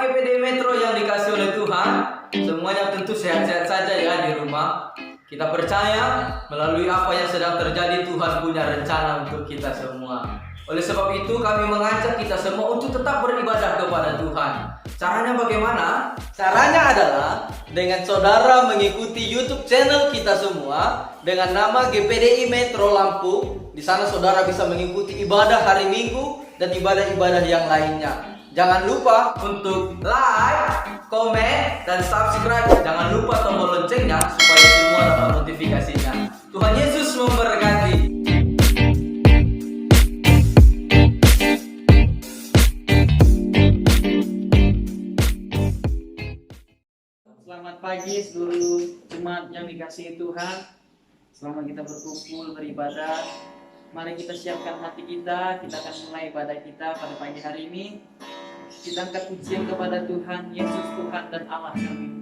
Jemaat GPD Metro yang dikasih oleh Tuhan, semuanya tentu sehat-sehat saja ya di rumah. Kita percaya melalui apa yang sedang terjadi, Tuhan punya rencana untuk kita semua. Oleh sebab itu kami mengajak kita semua untuk tetap beribadah kepada Tuhan. Caranya bagaimana? Caranya adalah dengan saudara mengikuti YouTube channel kita semua dengan nama GPDI Metro Lampung. Di sana saudara bisa mengikuti ibadah hari Minggu dan ibadah-ibadah yang lainnya. Jangan lupa untuk like, komen, dan subscribe. Jangan lupa tombol loncengnya supaya semua dapat notifikasinya. Tuhan Yesus memberkati. Selamat pagi seluruh jemaat yang dikasihi Tuhan. Selamat kita berkumpul beribadah. Mari kita siapkan hati kita akan mulai ibadah kita pada pagi hari ini. Kita angkat pujian kepada Tuhan Yesus, Tuhan dan Allah kami.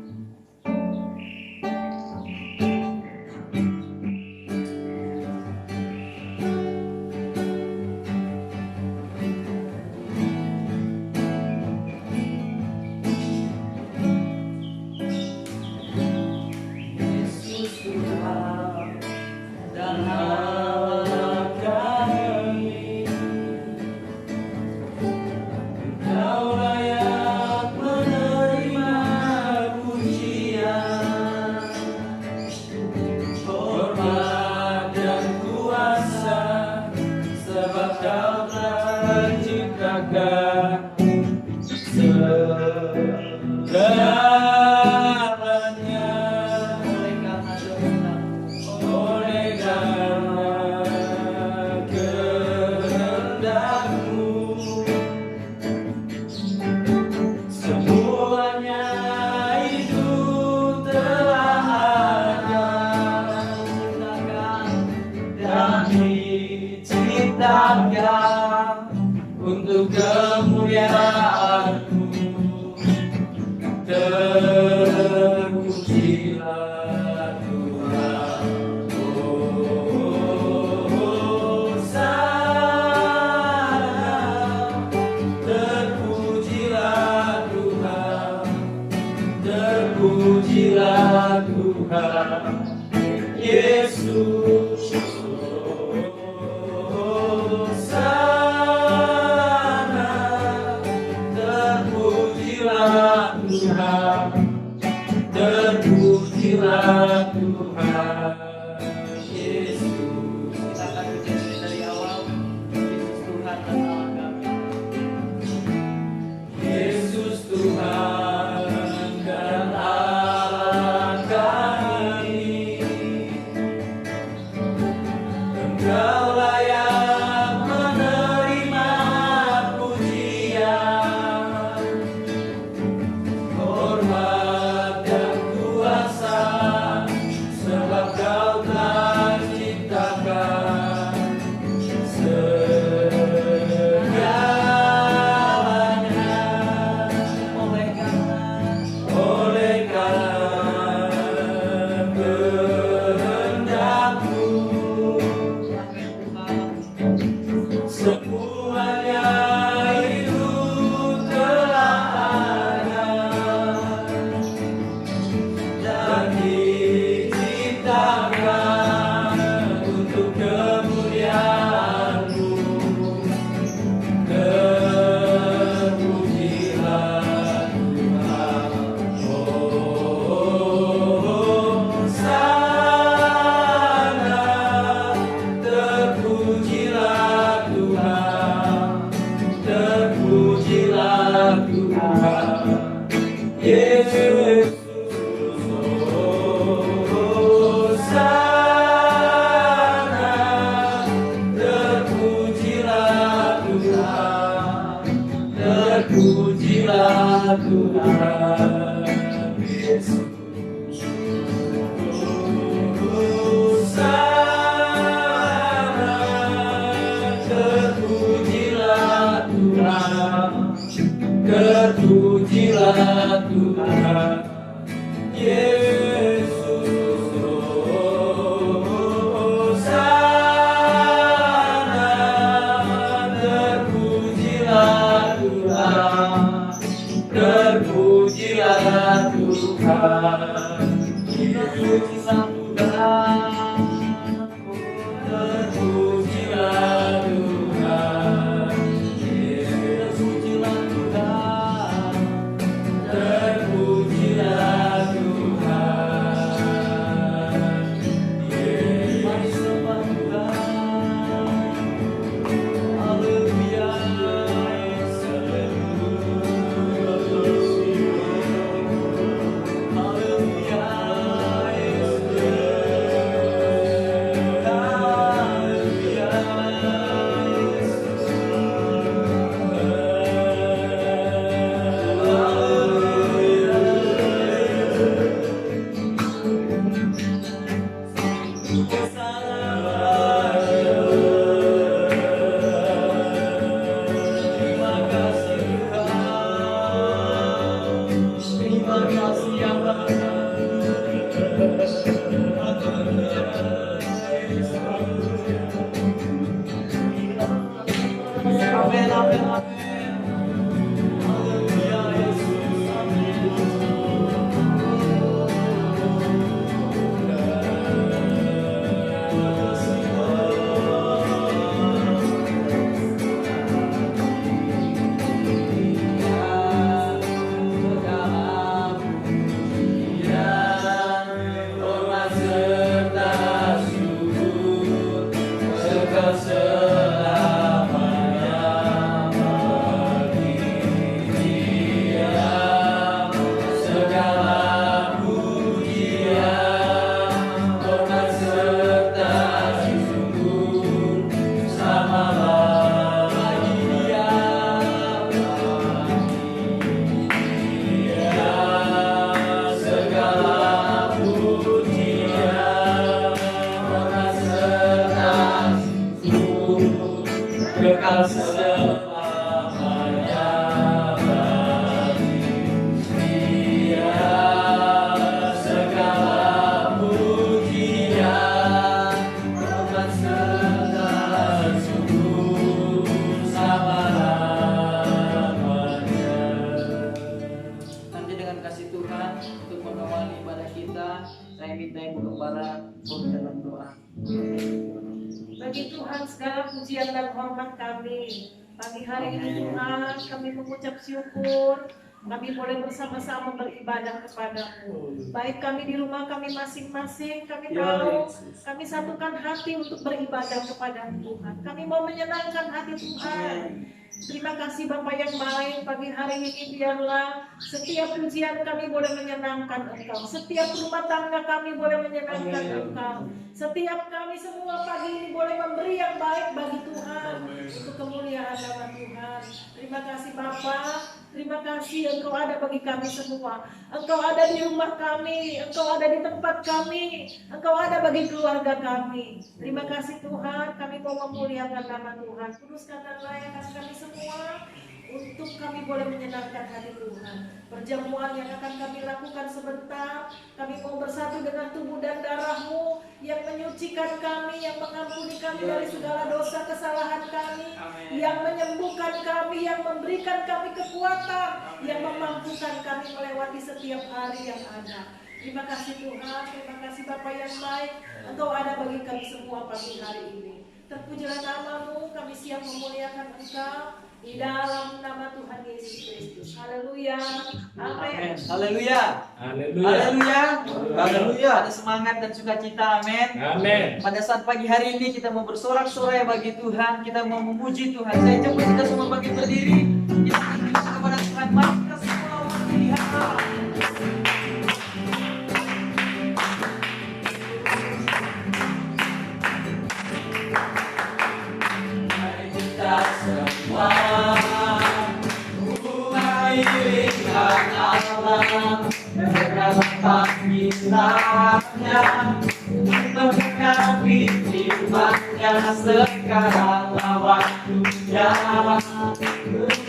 Untuk kemuliaan-Mu, terpujilah Tuhan. Hosana, terpujilah Tuhan, terpujilah Tuhan Yesus. Terpujilah Tuhan Yesus. Kita akan berdiri dari awal. Yesus Tuhan dan Allah kami. Yesus Tuhan dan Allah kami. Engkau layak menerima pujian, hormat dan kuasa, sebab Kau telah ciptakan segalanya. Oleh karena kehendak-Mu, semuanya itu telah ada dan diciptakan untuk kemuliaan-Mu. Terpujilah Tuhan. Hosana, terpujilah Tuhan, terpujilah Tuhan Yesus. Hosana, terpujilah Tuhan, terpujilah Tuhan Yesus. Hosana, terpujilah Tuhan, terpujilah Tuhan Yesus. Hosana, terpujilah Tuhan, terpujilah Tuhan, Terpujilah Tuhan. terpujilah Tuhan, Terpujilah Tuhan. terpujilah Tuhan. Mari sembah Tuhan. Haleluya. Haleluya. Terima kasih Tuhan. Terima kasih ya Amin, amin, amin. Haleluya, Yesus. Hormat serta syukur kekal selamanya bagi Dia. Segala pujian, hormat serta syukur samalah bagi Dia. Segala pujian, hormat serta syukur kekal selamanya bagi Dia. Segala pujian, hormat serta syukur selama-lamanya. Nanti dengan kasih Tuhan untuk mengawali ibadah kita, saya minta Ibu Gembala dalam doa. Bagi Tuhan segala pujian dan hormat kami. Pagi hari ini Tuhan kami mengucap syukur. Kami boleh bersama-sama beribadah kepadamu. Baik kami di rumah kami masing-masing, kami tahu kami satukan hati untuk beribadah kepada Tuhan. Kami mau menyenangkan hati Tuhan. Terima kasih Bapak yang baik, pagi hari ini biarlah setiap pujian kami boleh menyenangkan Engkau. Setiap rumah tangga kami boleh menyenangkan Engkau. Setiap kami semua pagi ini boleh memberi yang baik bagi Tuhan. Untuk kemuliaan nama Tuhan. Terima kasih Bapak. Terima kasih Engkau ada bagi kami semua. Engkau ada di rumah kami, Engkau ada di tempat kami, Engkau ada bagi keluarga kami. Terima kasih Tuhan, kami mau memuliakan nama Tuhan. Kuduskan dan layakkan kami semua untuk kami boleh menyenangkan hati Tuhan. Perjamuan yang akan kami lakukan sebentar, kami mau bersatu dengan tubuh dan darah-Mu yang menyucikan kami, yang mengampuni kami dari segala dosa kesalahan kami, yang menyembuhkan kami, yang memberikan kami kekuatan, yang memampukan kami melewati setiap hari yang ada. Terima kasih Tuhan, terima kasih Bapa yang baik, Engkau ada bagi kami semua pagi hari ini. Terpujilah nama-Mu, kami siap memuliakan Engkau di dalam nama Tuhan Yesus Kristus. Haleluya. Amin. Haleluya. Haleluya. Haleluya. Haleluya. Ada semangat dan sukacita. Amin. Amin. Pada saat pagi hari ini kita mau bersorak-sorai bagi Tuhan, kita mau memuji Tuhan. Saya coba kita semua bagi berdiri. Kita berdoa kepada Tuhan. Mari kita semua melihat. Kita semua mengiringkan Allah dalam panggilannya, menggenapi firman-Nya sekarang waktunya,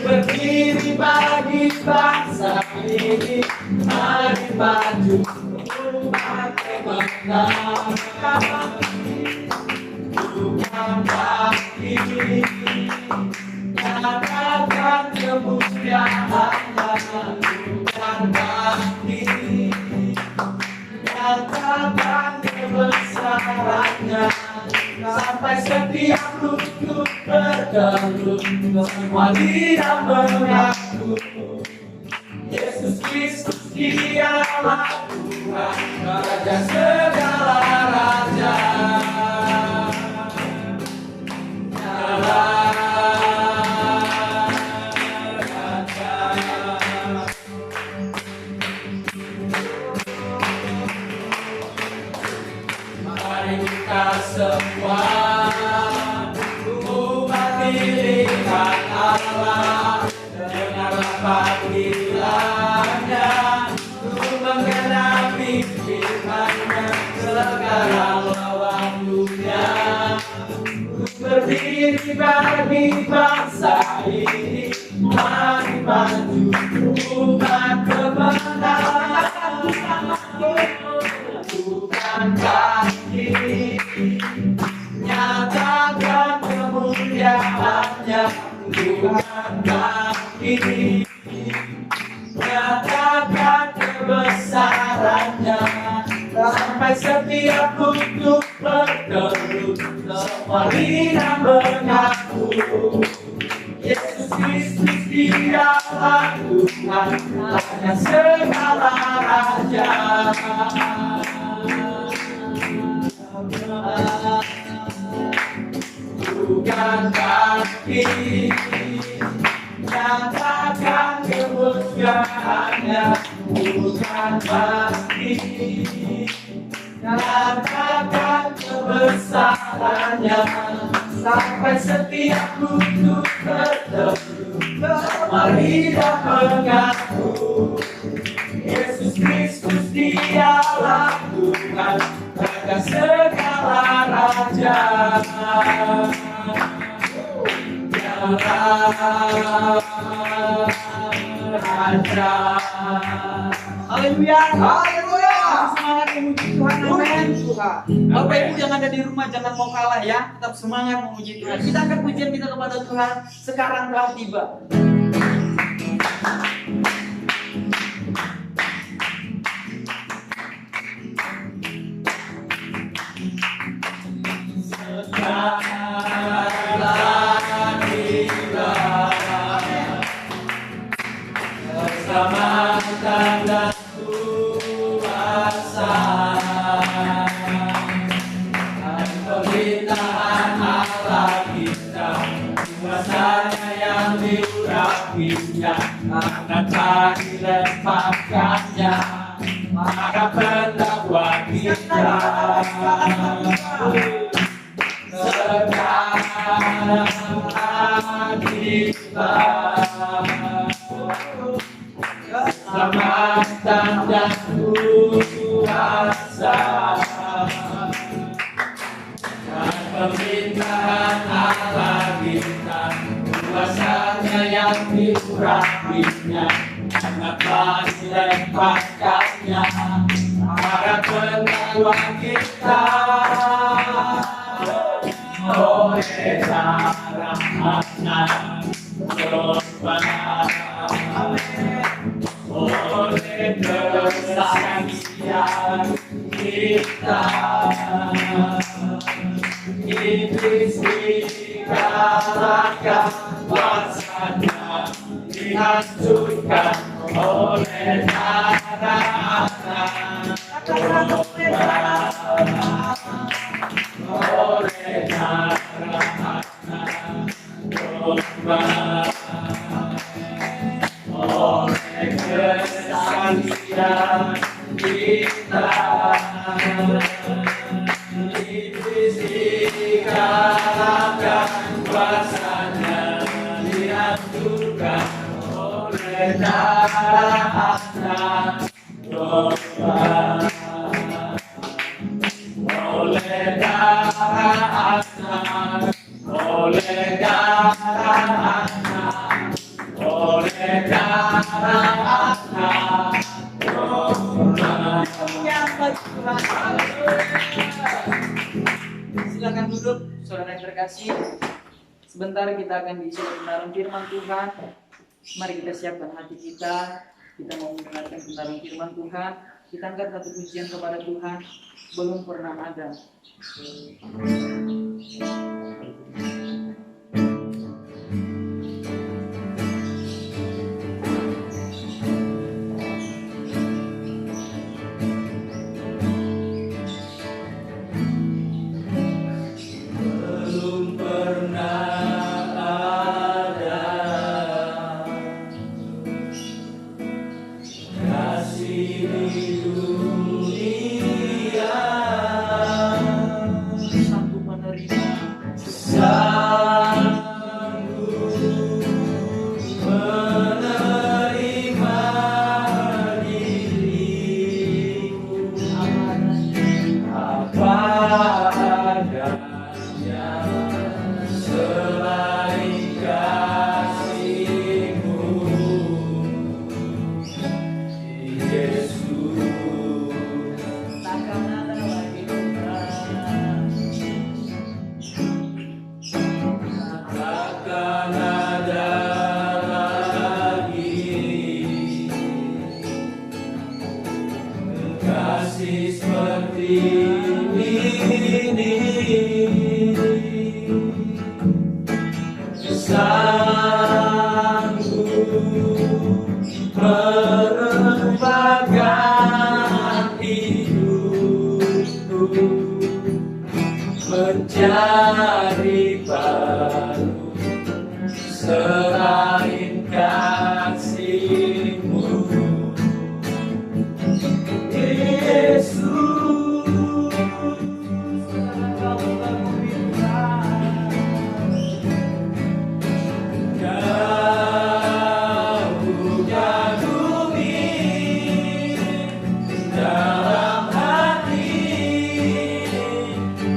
berdiri bagi bangsa ini. Mari maju umat kemenangan, Tuhan bagi nyatakan kemuliaan-Nya, Tuhan bagi perlu semua lidah mengaku Yesus Kristus dialah Tuhan Raja segala raja Mari kita semua umat pilihan Allah dengarlah panggilannya untuk menggenapi firman-Nya sekarang waktunya untuk berdiri bagi bangsa ini mari maju umat kebenaran bukan kaki nyatakan kemuliaannya bukan kaki nyatakan kebesarannya sampai setiap kutub berteru semua lidah mengaku Yesus Kristus dialah Tuhan Raja segala raja bukan kaki nyatakan kemuliaannya bukan kaki nyatakan kebesarannya sampai setiap kutub berteru semua lidah mengaku Yesus Kristus dialah Tuhan Raja segala raja Raja Haleluya. Haleluya. Semangat memuji Tuhan. Amin. Bapak Ibu yang ada di rumah jangan mau kalah ya. Tetap semangat memuji Tuhan. Kita angkat pujian kita kepada Tuhan. Sekarang telah tiba. Keselamatan dan kuasa dan pemerintahan Allah kita kuasanya yang diurapinya akan dilepaskannya maka pendakwa kita sekarang kita keselamatan dan kuasa dan pemerintahan Allah kita kuasanya yang diurapinya maka dilepaskannya para pendakwa kita oleh darah anak korban oleh kesaksian kita iblis dikalahkan kuasanya dihancurkan oleh darah anak korban oleh darah anak korban oleh kesaksian kita iblis dikalahkan kuasanya dihancurkan oleh darah anak korban oleh darah anak oleh darah anak oleh darah anak Silakan duduk, saudara yang terkasih. Sebentar kita akan diisi kebenaran firman Tuhan. Mari kita siapkan hati kita. Kita mau mendengarkan kebenaran firman Tuhan. Kita angkat satu pujian kepada Tuhan. Belum pernah ada. di dunia, sanggup menerima sanggup menerima diriku apa adanya, selain kasih-Mu, Yesus. takkan ada lagi duka, Takkan ada lagi kasih seperti ini, sanggup merubahkan hidupku menjadi baru, selain kasih-Mu, Yesus. Kau berfirman, Kau kagumi dalam hati,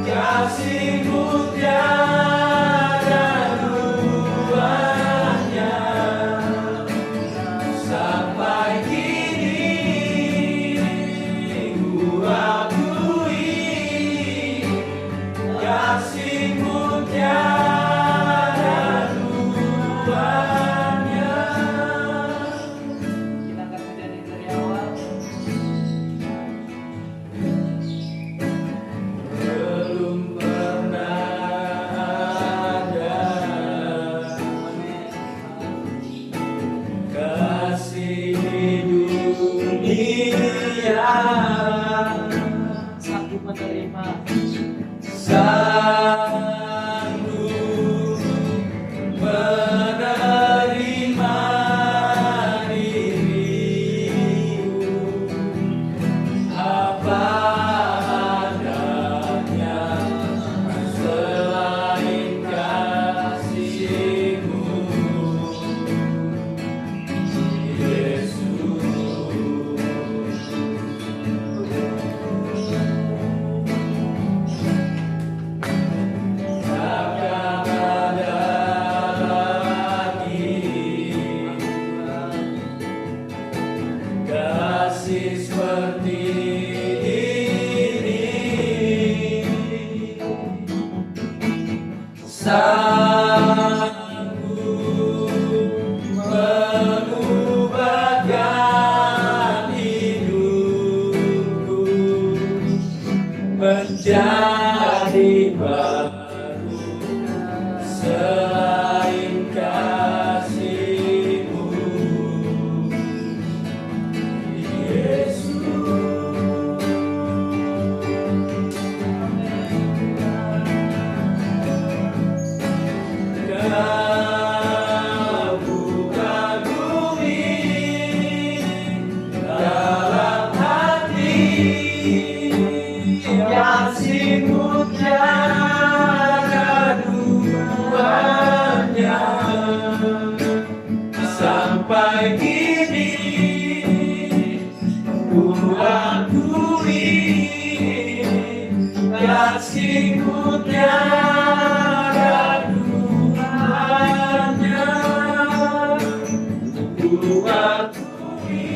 kasih-Mu tiada duanya, sampai kini ku akui, kasih-Mu tiada duanya. kita akan menjadi dari awal. Belum pernah ada kasih di dunia, Sanggup menerima sanggup menerima diriku apa adanya, selain kasih-Mu, Yesus. Takkan ada lagi kasih seperti ini, sanggup mengubahkan hidupku menjadi baru, selain kasih-Mu, Yesus. Kau kagumi dalam hati, kasih-Mu tiada duanya, sampai kini ku akui, kasih-Mu tiada duanya, ku akui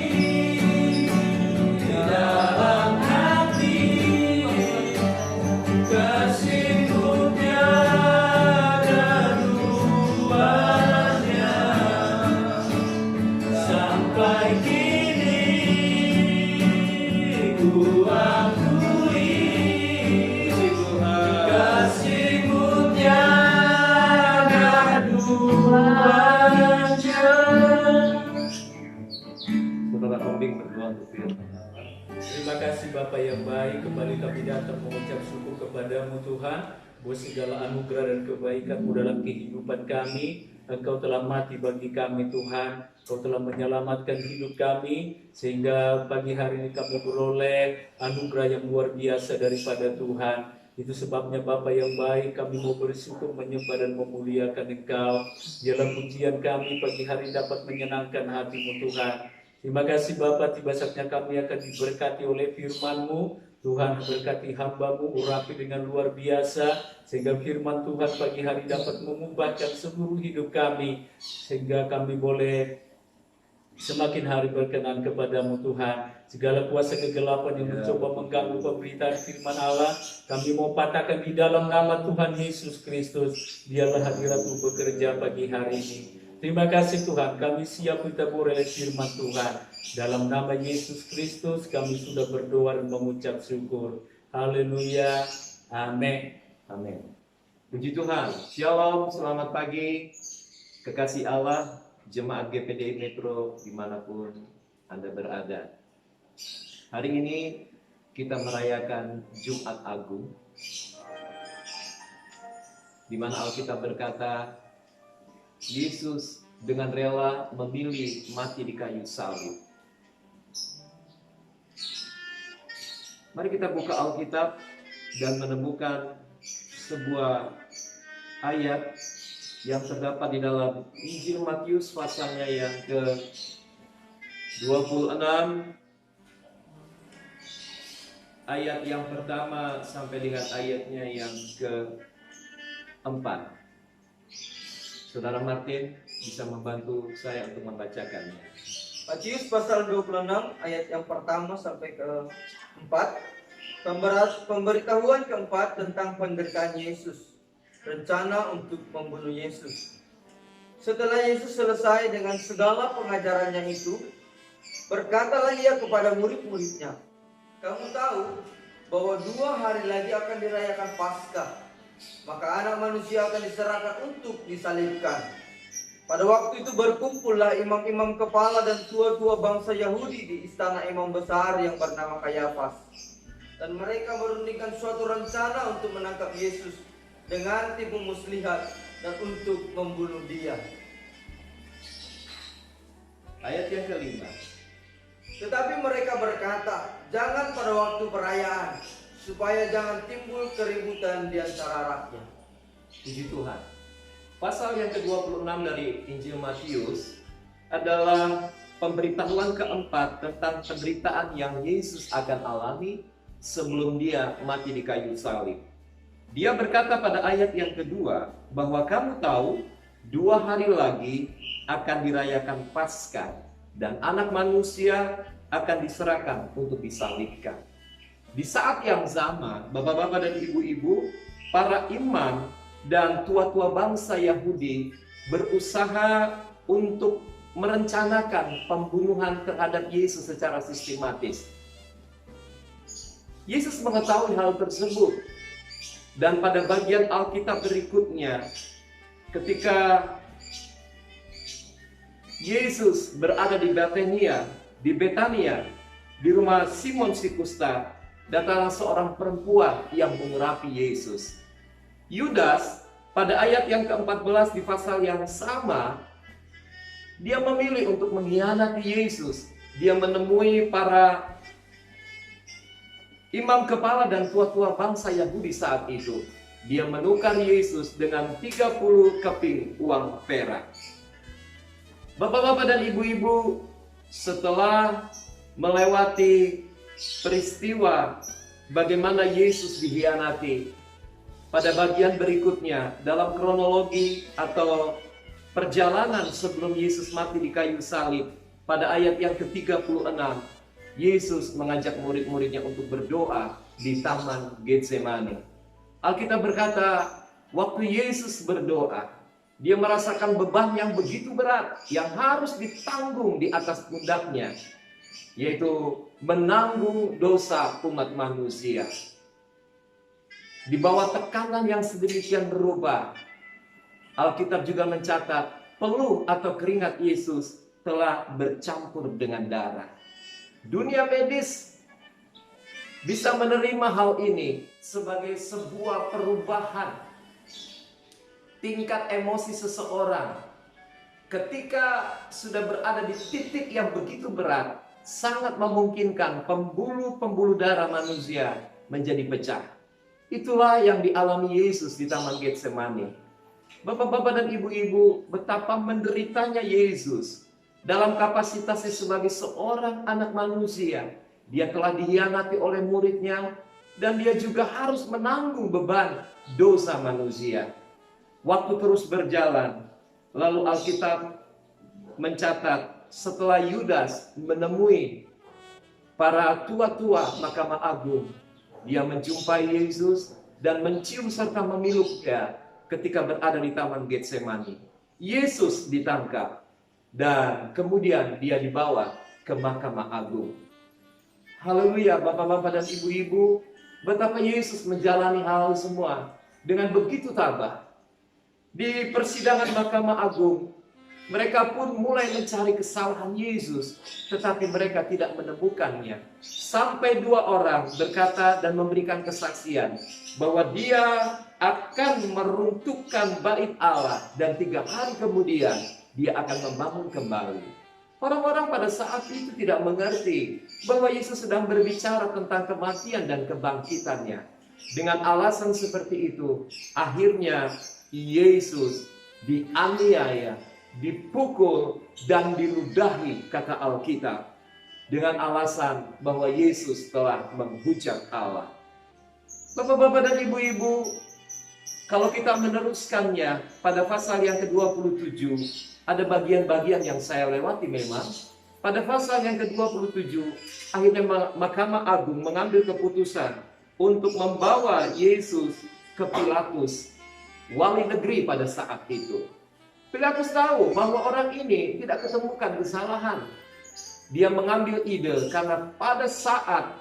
dalam hati, kasih-Mu tiada duanya, sampai kini ku akui, kasih-Mu tiada duanya. Saudara pembimbing berdoa untuk firman. Terima kasih Bapa yang baik, kembali kami datang mengucap syukur kepadamu Tuhan, bahwa segala anugerah dan kebaikan-Mu dalam kehidupan kami Engkau telah mati bagi kami Tuhan. Engkau telah menyelamatkan hidup kami, sehingga pagi hari ini kami beroleh anugerah yang luar biasa daripada Tuhan. Itu sebabnya Bapa yang baik, kami mau bersyukur, menyembah dan memuliakan Engkau. Biarlah pujian kami pagi hari dapat menyenangkan hati-Mu Tuhan. Terima kasih Bapa, tiba saatnya kami akan diberkati oleh firman-Mu. Tuhan berkati hamba-Mu, urapi dengan luar biasa, sehingga firman Tuhan pagi hari dapat mengubahkan seluruh hidup kami, sehingga kami boleh semakin hari berkenan kepadamu Tuhan. Segala kuasa kegelapan yang mencoba mengganggu pemberitaan firman Allah, kami mau patahkan di dalam nama Tuhan Yesus Kristus. Biarlah hadirat-Mu bekerja pagi hari ini. Terima kasih Tuhan, kami siap ditabur oleh firman Tuhan. Dalam nama Yesus Kristus kami sudah berdoa dan mengucap syukur. Haleluya. Amin. Amin. Puji Tuhan. Shalom, selamat pagi. Kekasih Allah, jemaat GPDI Metro dimanapun Anda berada. Hari ini kita merayakan Jumat Agung, di mana Alkitab berkata, Yesus dengan rela memilih mati di kayu salib. Mari kita buka Alkitab dan menemukan sebuah ayat yang terdapat di dalam Injil Matius pasalnya yang ke-26, ayat yang pertama sampai dengan ayatnya yang ke-4. Saudara Martin bisa membantu saya untuk membacakannya. Matius pasal 26 ayat yang pertama sampai ke-4. Pemberitahuan keempat tentang penderitaan Yesus. Rencana untuk membunuh Yesus. Setelah Yesus selesai dengan segala pengajarannya itu, berkatalah ia kepada murid-muridnya, "Kamu tahu bahwa 2 hari lagi akan dirayakan Paskah. Maka anak manusia akan diserahkan untuk disalibkan." Pada waktu itu berkumpullah imam-imam kepala dan tua-tua bangsa Yahudi di istana imam besar yang bernama Kayafas. Dan mereka merundingkan suatu rencana untuk menangkap Yesus dengan tipu muslihat dan untuk membunuh dia. Ayat yang kelima. Tetapi mereka berkata, "Jangan pada waktu perayaan, supaya jangan timbul keributan di antara rakyat." Puji Tuhan. Pasal yang ke-26 dari Injil Matius adalah pemberitahuan keempat tentang penderitaan yang Yesus akan alami sebelum dia mati di kayu salib. Dia berkata pada ayat yang kedua bahwa kamu tahu 2 hari lagi akan dirayakan Paskah dan anak manusia akan diserahkan untuk disalibkan. Di saat yang sama, bapak-bapak dan ibu-ibu, para imam dan tua-tua bangsa Yahudi berusaha untuk merencanakan pembunuhan terhadap Yesus secara sistematis. Yesus mengetahui hal tersebut, dan pada bagian Alkitab berikutnya, ketika Yesus berada di Betania, di rumah Simon si Kusta, datanglah seorang perempuan yang mengurapi Yesus. Yudas pada ayat yang ke-14 di pasal yang sama, dia memilih untuk mengkhianati Yesus. Dia menemui para imam kepala dan tua-tua bangsa Yahudi saat itu. Dia menukar Yesus dengan 30 keping uang perak. Bapak-bapak dan ibu-ibu, setelah melewati peristiwa bagaimana Yesus dikhianati, pada bagian berikutnya dalam kronologi atau perjalanan sebelum Yesus mati di kayu salib, pada ayat yang ke-36, Yesus mengajak murid-muridnya untuk berdoa di Taman Getsemani. Alkitab berkata, waktu Yesus berdoa, dia merasakan beban yang begitu berat yang harus ditanggung di atas pundaknya, yaitu menanggung dosa umat manusia. Di bawah tekanan yang sedemikian berubah, Alkitab juga mencatat peluh atau keringat Yesus telah bercampur dengan darah. Dunia medis bisa menerima hal ini sebagai sebuah perubahan tingkat emosi seseorang ketika sudah berada di titik yang begitu berat, sangat memungkinkan pembuluh-pembuluh darah manusia menjadi pecah. Itulah yang dialami Yesus di Taman Getsemani. Bapak-bapak dan ibu-ibu, betapa menderitanya Yesus dalam kapasitasnya sebagai seorang anak manusia. Dia telah dihianati oleh muridnya, dan dia juga harus menanggung beban dosa manusia. Waktu terus berjalan, lalu Alkitab mencatat setelah Yudas menemui para tua-tua Mahkamah Agung, dia menjumpai Yesus dan mencium serta memiluknya ketika berada di Taman Getsemani. Yesus ditangkap dan kemudian dia dibawa ke Mahkamah Agung. Haleluya, bapak-bapak dan ibu-ibu, betapa Yesus menjalani hal semua dengan begitu tabah. Di persidangan Mahkamah Agung, mereka pun mulai mencari kesalahan Yesus, tetapi mereka tidak menemukannya. Sampai 2 orang berkata dan memberikan kesaksian bahwa dia akan meruntuhkan bait Allah dan 3 hari kemudian dia akan membangun kembali. Orang-orang pada saat itu tidak mengerti bahwa Yesus sedang berbicara tentang kematian dan kebangkitannya. Dengan alasan seperti itu, akhirnya Yesus dianiaya, dipukul dan diludahi, kata Alkitab, dengan alasan bahwa Yesus telah menghujat Allah. Bapak-bapak dan ibu-ibu, kalau kita meneruskannya pada pasal yang ke-27, ada bagian-bagian yang saya lewati memang. Pada pasal yang ke-27, akhirnya Mahkamah Agung mengambil keputusan untuk membawa Yesus ke Pilatus, wali negeri pada saat itu. Pilatus tahu bahwa orang ini tidak ketemukan kesalahan. Dia mengambil ide karena pada saat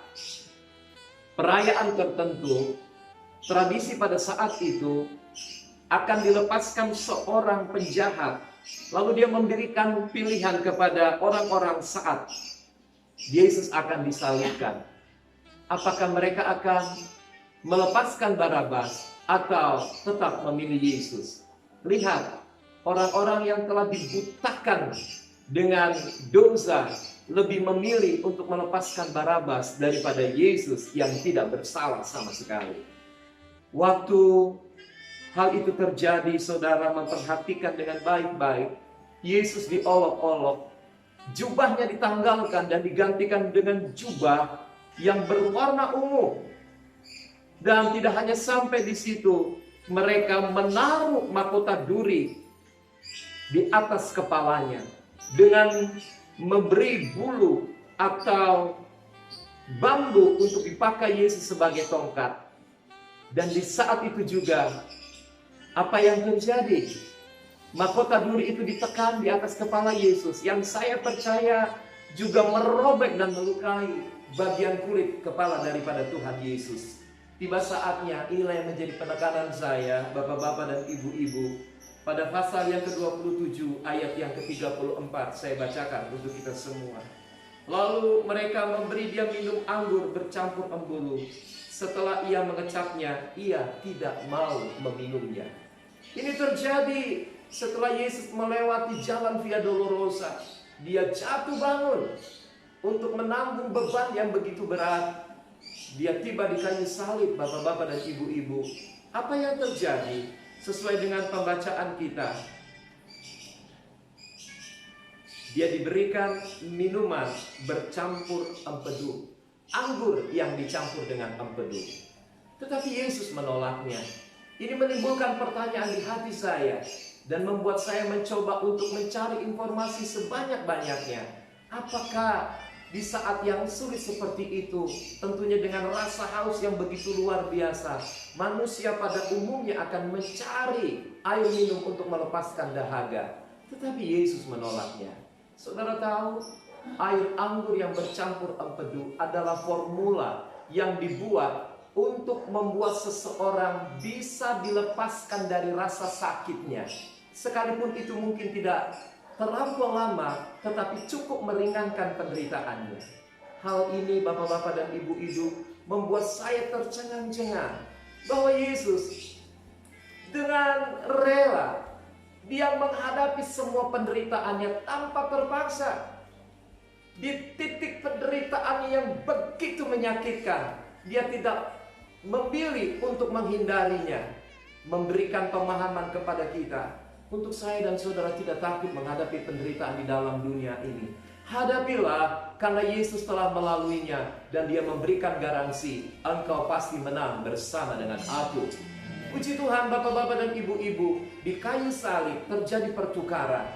perayaan tertentu, tradisi pada saat itu akan dilepaskan seorang penjahat. Lalu dia memberikan pilihan kepada orang-orang saat Yesus akan disalibkan. Apakah mereka akan melepaskan Barabas atau tetap memilih Yesus? Lihat, orang-orang yang telah dibutakan dengan dosa lebih memilih untuk melepaskan Barabas daripada Yesus yang tidak bersalah sama sekali. Waktu hal itu terjadi, saudara memperhatikan dengan baik-baik. Yesus diolok-olok, jubahnya ditanggalkan dan digantikan dengan jubah yang berwarna ungu. Dan tidak hanya sampai di situ, mereka menaruh mahkota duri di atas kepalanya dengan memberi bulu atau bambu untuk dipakai Yesus sebagai tongkat. Dan di saat itu juga, apa yang terjadi? Mahkota duri itu ditekan di atas kepala Yesus, yang saya percaya juga merobek dan melukai bagian kulit kepala daripada Tuhan Yesus. Tiba saatnya, inilah yang menjadi penekanan saya, bapak-bapak dan ibu-ibu. Pada pasal yang ke-27 ayat yang ke-34 saya bacakan untuk kita semua. Lalu mereka memberi dia minum anggur bercampur embulu. Setelah ia mengecapnya, ia tidak mau meminumnya. Ini terjadi setelah Yesus melewati jalan Via Dolorosa. Dia jatuh bangun untuk menanggung beban yang begitu berat. Dia tiba di kayu salib, bapak-bapak dan ibu-ibu. Apa yang terjadi? Sesuai dengan pembacaan kita, dia diberikan minuman bercampur empedu, anggur yang dicampur dengan empedu. Tetapi Yesus menolaknya. Ini menimbulkan pertanyaan di hati saya dan membuat saya mencoba untuk mencari informasi sebanyak-banyaknya. Apakah di saat yang sulit seperti itu, tentunya dengan rasa haus yang begitu luar biasa, manusia pada umumnya akan mencari air minum untuk melepaskan dahaga. Tetapi Yesus menolaknya. Saudara tahu, air anggur yang bercampur empedu adalah formula yang dibuat untuk membuat seseorang bisa dilepaskan dari rasa sakitnya. Sekalipun itu mungkin tidak terlampau lama, tetapi cukup meringankan penderitaannya. Hal ini bapak-bapak dan ibu-ibu membuat saya tercengang-cengang bahwa Yesus dengan rela Dia menghadapi semua penderitaannya tanpa terpaksa. Di titik penderitaan yang begitu menyakitkan, dia tidak memilih untuk menghindarinya. Memberikan pemahaman kepada kita, untuk saya dan saudara tidak takut menghadapi penderitaan di dalam dunia ini. Hadapilah, karena Yesus telah melaluinya, dan dia memberikan garansi, engkau pasti menang bersama dengan aku. Puji Tuhan, bapak-bapak dan ibu-ibu, di kayu salib terjadi pertukaran.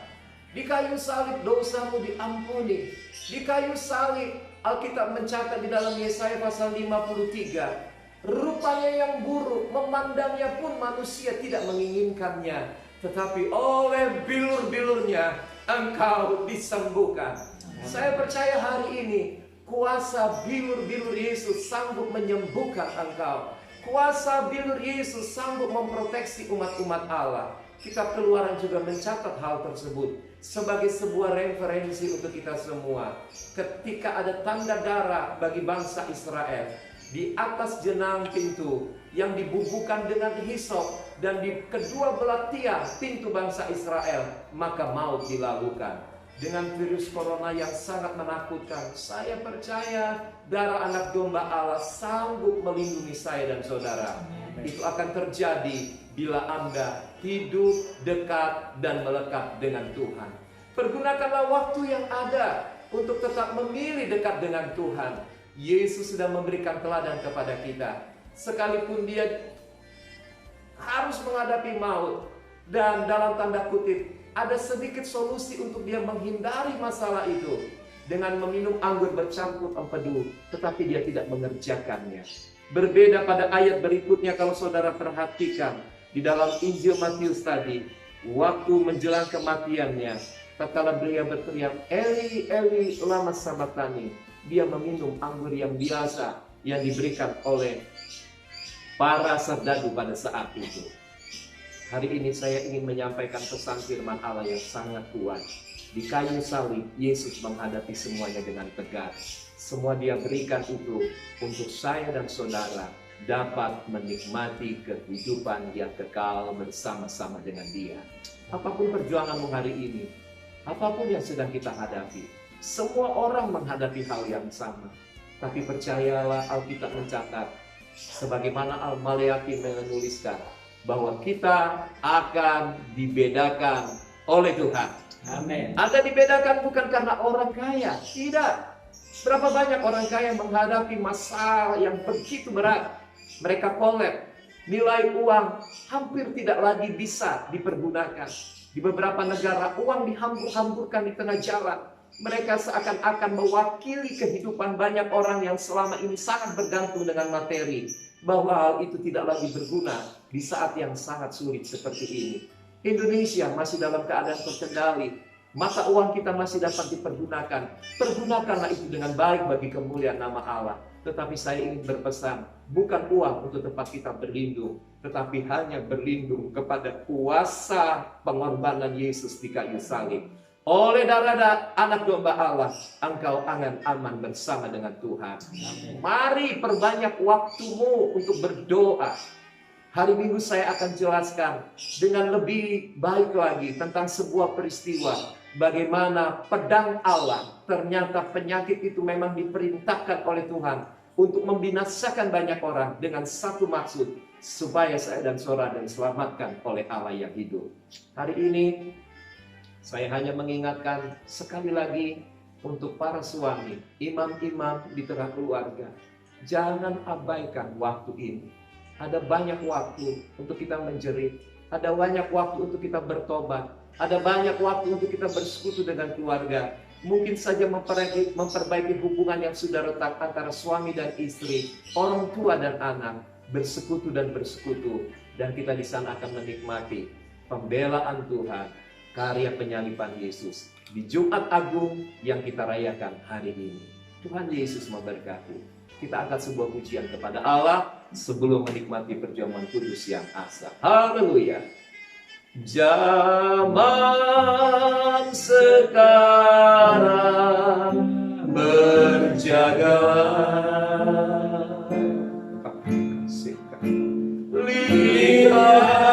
Di kayu salib dosamu diampuni. Di kayu salib Alkitab mencatat di dalam Yesaya pasal 53, rupanya yang buruk, memandangnya pun manusia tidak menginginkannya, tetapi oleh bilur-bilurnya engkau disembuhkan. Saya percaya hari ini kuasa bilur-bilur Yesus sanggup menyembuhkan engkau. Kuasa bilur Yesus sanggup memproteksi umat-umat Allah. Kitab Keluaran juga mencatat hal tersebut sebagai sebuah referensi untuk kita semua. Ketika ada tanda darah bagi bangsa Israel di atas jenang pintu yang dibubuhkan dengan hisop, dan di kedua belah tiang pintu bangsa Israel, maka maut dilakukan. Dengan virus corona yang sangat menakutkan, saya percaya darah anak domba Allah sanggup melindungi saya dan saudara. Itu akan terjadi bila Anda hidup dekat dan melekat dengan Tuhan. Pergunakanlah waktu yang ada untuk tetap memilih dekat dengan Tuhan. Yesus sudah memberikan teladan kepada kita. Sekalipun dia harus menghadapi maut, dan dalam tanda kutip ada sedikit solusi untuk dia menghindari masalah itu, dengan meminum anggur bercampur empedu, tetapi dia tidak mengerjakannya. Berbeda pada ayat berikutnya, kalau saudara perhatikan di dalam Injil Matius tadi, waktu menjelang kematiannya, tatkala beliau berteriak, Eli, Eli, lama sabachthani, dia meminum anggur yang biasa yang diberikan oleh para serdadu pada saat itu. Hari ini saya ingin menyampaikan pesan firman Allah yang sangat kuat. Di kayu salib, Yesus menghadapi semuanya dengan tegas. Semua dia berikan itu untuk saya dan saudara dapat menikmati kehidupan yang kekal bersama-sama dengan dia. Apapun perjuanganmu hari ini, apapun yang sedang kita hadapi, semua orang menghadapi hal yang sama. Tapi percayalah, Alkitab mencatat, sebagaimana Al-Maleaki menuliskan, bahwa kita akan dibedakan oleh Tuhan. Amin. Akan dibedakan bukan karena orang kaya, tidak. Berapa banyak orang kaya menghadapi masalah yang begitu berat. Mereka kolab, nilai uang hampir tidak lagi bisa dipergunakan. Di beberapa negara uang dihambur-hamburkan di tengah jalan. Mereka seakan-akan mewakili kehidupan banyak orang yang selama ini sangat bergantung dengan materi. Bahwa hal itu tidak lagi berguna di saat yang sangat sulit seperti ini. Indonesia masih dalam keadaan terkendali. Mata uang kita masih dapat dipergunakan. Pergunakanlah itu dengan baik bagi kemuliaan nama Allah. Tetapi saya ingin berpesan, bukan uang untuk tempat kita berlindung, tetapi hanya berlindung kepada kuasa pengorbanan Yesus di kayu salib. Oleh darah anak domba Allah, engkau akan aman bersama dengan Tuhan. Mari perbanyak waktumu untuk berdoa. Hari Minggu saya akan jelaskan dengan lebih baik lagi tentang sebuah peristiwa. Bagaimana pedang Allah, ternyata penyakit itu memang diperintahkan oleh Tuhan untuk membinasakan banyak orang dengan satu maksud, supaya saya dan saudara diselamatkan oleh Allah yang hidup. Hari ini saya hanya mengingatkan sekali lagi untuk para suami, imam-imam di tengah keluarga. Jangan abaikan waktu ini. Ada banyak waktu untuk kita menjerit. Ada banyak waktu untuk kita bertobat. Ada banyak waktu untuk kita bersekutu dengan keluarga. Mungkin saja memperbaiki hubungan yang sudah retak antara suami dan istri, orang tua dan anak, bersekutu dan bersekutu. Dan kita di sana akan menikmati pembelaan Tuhan, karya penyaliban Yesus di Jumat Agung yang kita rayakan hari ini. Tuhan Yesus memberkati. Kita angkat sebuah pujian kepada Allah sebelum menikmati perjamuan kudus yang asal. Haleluya. Zaman sekarang berjagalah. Lihat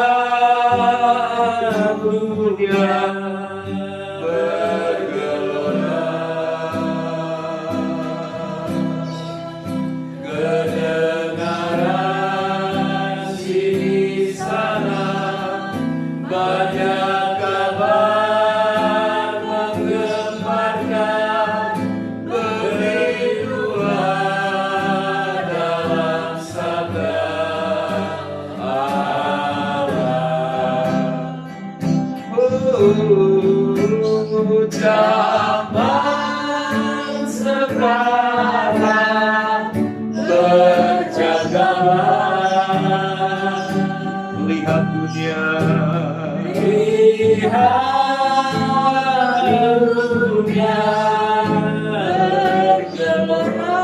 berjalan, berjagalah. Lihat dunia, Lihat dunia bergelora.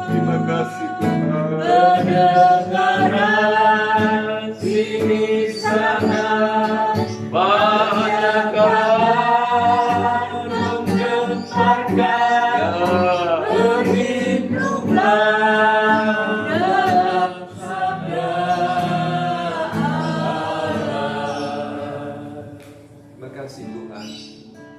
terima kasih Tuhan. Kedengaran sini sana banyak orang menggemparkan, berlindunglah dalam sabda Allah. Terima kasih Tuhan.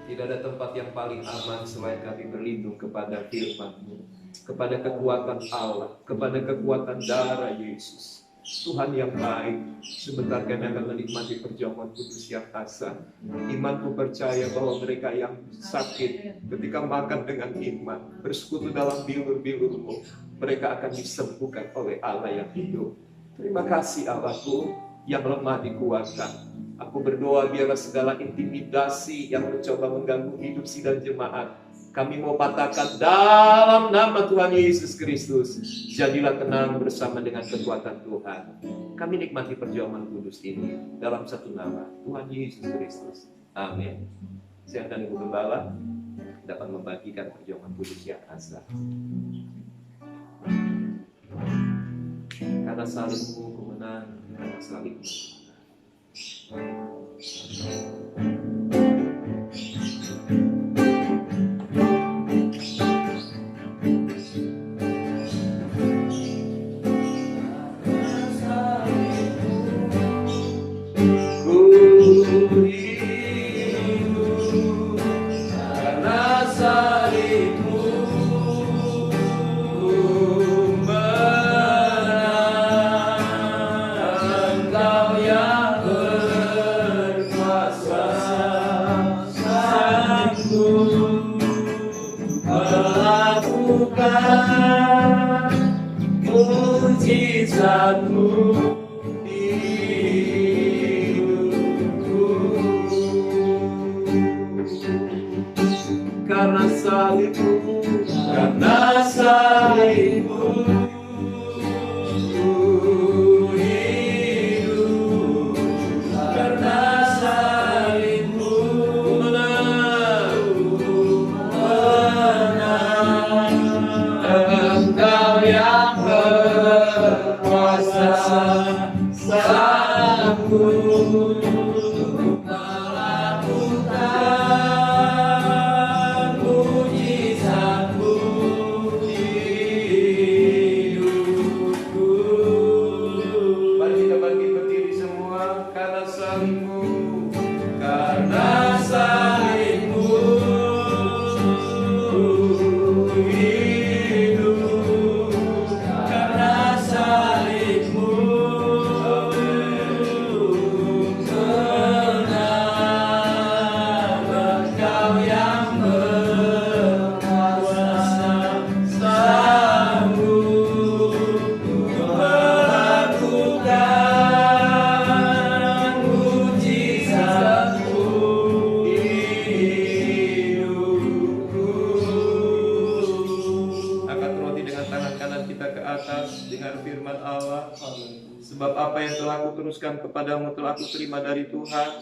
Tidak ada tempat yang paling aman selain kami berlindung kepada firman-Mu, kepada kekuatan Allah, kepada kekuatan darah Yesus. Tuhan yang baik, sebentar kami akan menikmati perjamuan kudus yang kasar. Imanku percaya bahwa mereka yang sakit, ketika makan dengan iman, bersekutu dalam bilur-bilur-Mu, mereka akan disembuhkan oleh Allah yang hidup. Terima kasih Allahku, yang lemah dikuatkan. Aku berdoa biarlah segala intimidasi yang mencoba mengganggu hidup sidang jemaat, kami mau patahkan dalam nama Tuhan Yesus Kristus. Jadilah tenang bersama dengan kekuatan Tuhan. Kami nikmati perjamuan kudus ini dalam satu nama, Tuhan Yesus Kristus. Amin. Saya dan Ibu Gembala dapat membagikan perjamuan kudus yang asal. Karena salibmu ku menang, karena salibmu. Mujizatmu di hidupku, Karena salibmu, karena salibmu hidup, karena salibmu menang. Engkau yang berkuasa, sanggup melakukan mujizatmu di hidupku. mari kita bangkit berdiri semua. Karena salibmu, Karena salibmu hidup, karena salibmu menang. Engkau yang berkuasa, sanggup melakukan mujizatmu di hidupku. angkat roti dengan tangan kanan kita ke atas, dengar firman Allah. Sebab apa yang telah aku teruskan kepadamu telah aku terima dari Tuhan,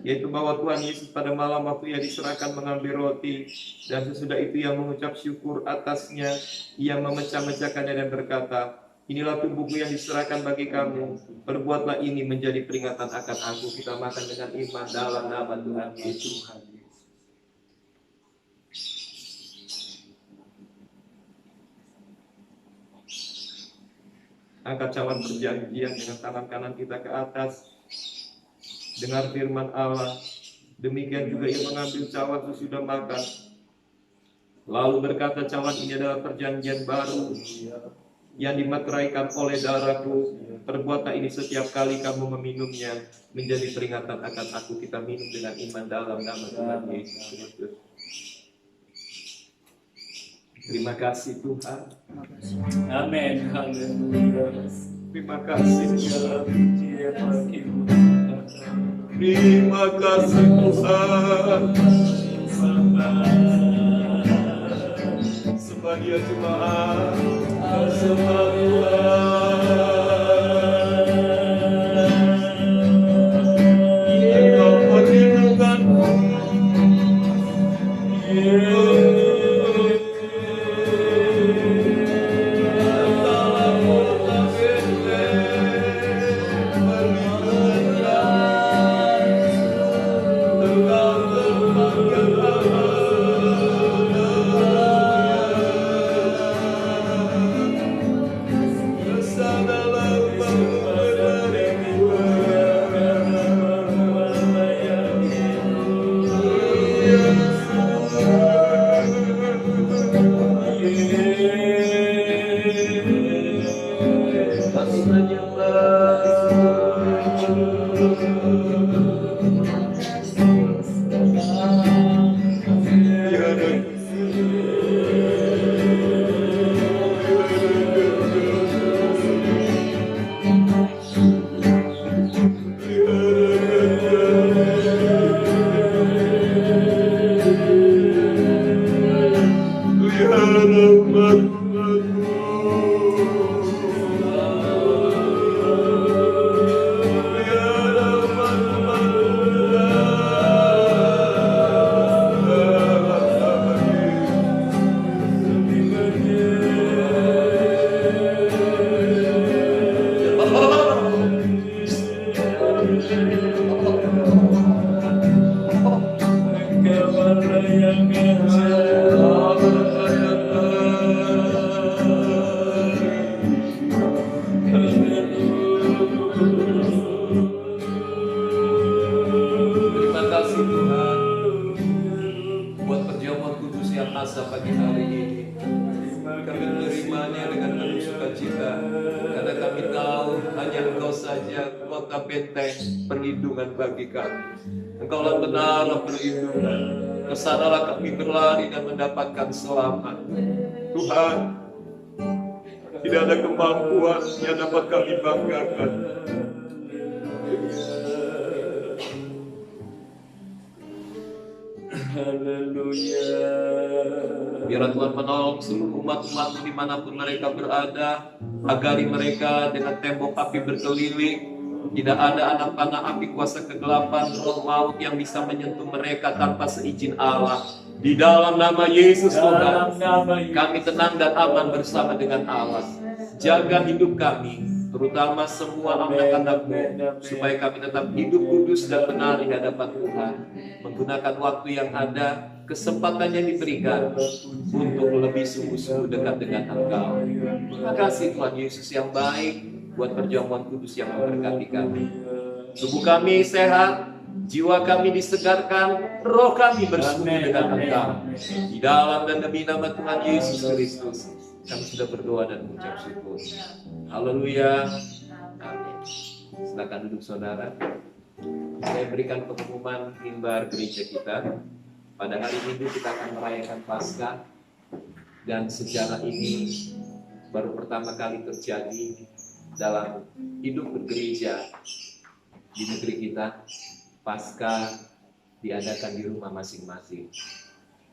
yaitu bahwa Tuhan Yesus pada malam waktu ia diserahkan mengambil roti, dan sesudah itu ia mengucap syukur atasnya, ia memecah-mecahkannya dan berkata, inilah tubuhku yang diserahkan bagi kamu, perbuatlah ini menjadi peringatan akan aku. Kita makan dengan iman dalam nama Tuhan Yesus. Angkat cawan perjanjian dengan tangan kanan kita ke atas. Dengar firman Allah. Demikian juga ia mengambil cawan sesudah makan. Lalu berkata, cawan ini adalah perjanjian baru yang dimeteraikan oleh darahku. Perbuatlah ini setiap kali kamu meminumnya menjadi peringatan akan aku. Kita minum dengan iman dalam nama Tuhan Yesus Kristus. Terima kasih Tuhan. Amin. Haleluya. Terima kasih Segala puji bagimu. Terima kasih Tuhan. Muhammadiyah Jemaat Engkau perlindunganku. Terima kasih Tuhan buat perjamuan kudus yang asa pagi hari ini. Kami menerimanya dengan penuh sukacita karena kami tahu hanya Engkau saja kota benteng perlindungan bagi kami. Engkaulah benar perlindungan. Kesanalah kami berlari dan mendapatkan selamat. Tuhan, tidak ada kemampuan yang dapat kami banggakan. Haleluya. Biarlah Tuhan menolong seluruh umat-umat dimanapun mereka berada, agari mereka dengan tembok api berkeliling. Tidak ada anak panah api kuasa kegelapan, roh maut yang bisa menyentuh mereka tanpa seizin Allah. Di dalam nama Yesus Tuhan, kami tenang dan aman bersama dengan Allah. Jaga hidup kami, terutama semua anak-anak-Mu, supaya kami tetap hidup kudus dan benar di hadapan Tuhan. Menggunakan waktu yang ada, kesempatan yang diberikan untuk lebih sungguh-sungguh dekat dengan Engkau. Terima kasih Tuhan Yesus yang baik buat perjamuan kudus yang memberkati kami. Tubuh kami sehat, jiwa kami disegarkan, roh kami bersekutu dengan Engkau. Di dalam dan demi nama Tuhan Yesus Kristus, kami sudah berdoa dan mengucap syukur. Haleluya. Amin. Silakan duduk saudara. Saya berikan pengumuman mimbar gereja kita. Pada hari Minggu kita akan merayakan Paskah, dan sejarah ini baru pertama kali terjadi dalam hidup bergereja di negeri kita. Paskah diadakan di rumah masing-masing.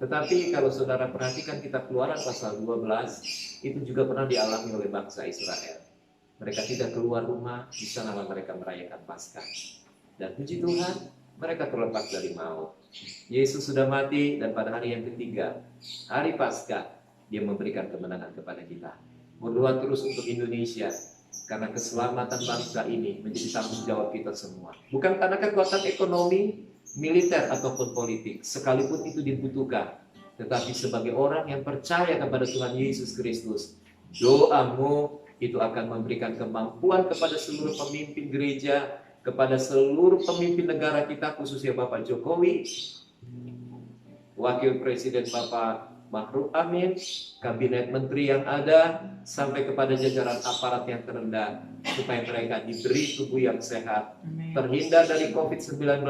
Tetapi kalau saudara perhatikan kitab Keluaran pasal 12, itu juga pernah dialami oleh bangsa Israel. Mereka tidak keluar rumah, di sanalah mereka merayakan Paskah. Dan puji Tuhan, mereka terlepas dari maut. Yesus sudah mati, dan pada hari yang ketiga, hari Paskah, Dia memberikan kemenangan kepada kita. Berdoa terus untuk Indonesia, karena keselamatan bangsa ini menjadi tanggung jawab kita semua. Bukan karena kekuatan ekonomi, militer, ataupun politik, sekalipun itu dibutuhkan. Tetapi sebagai orang yang percaya kepada Tuhan Yesus Kristus, doamu itu akan memberikan kemampuan kepada seluruh pemimpin gereja, kepada seluruh pemimpin negara kita, khususnya Bapak Jokowi, Wakil Presiden Bapak Ma'ruf Amin, kabinet menteri yang ada, sampai kepada jajaran aparat yang terendah, supaya mereka diberi tubuh yang sehat, terhindar dari COVID-19,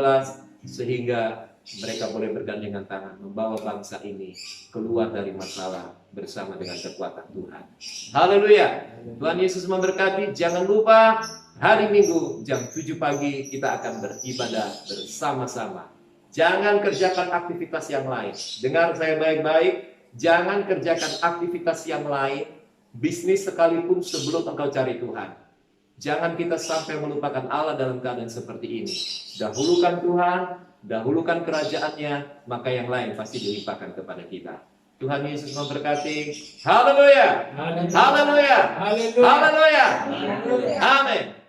sehingga mereka boleh bergandengan tangan membawa bangsa ini keluar dari masalah bersama dengan kekuatan Tuhan. Haleluya. Tuhan Yesus memberkati. Jangan lupa hari Minggu jam 7 pagi kita akan beribadah bersama-sama. Jangan kerjakan aktivitas yang lain. Dengar saya baik-baik. Jangan kerjakan aktivitas yang lain, bisnis sekalipun sebelum engkau cari Tuhan. Jangan kita sampai melupakan Allah dalam keadaan seperti ini. Dahulukan Tuhan, dahulukan kerajaannya, maka yang lain pasti dilimpahkan kepada kita. Tuhan Yesus memberkati. Haleluya. Haleluya. Haleluya. Haleluya. Haleluya. Haleluya. Amin.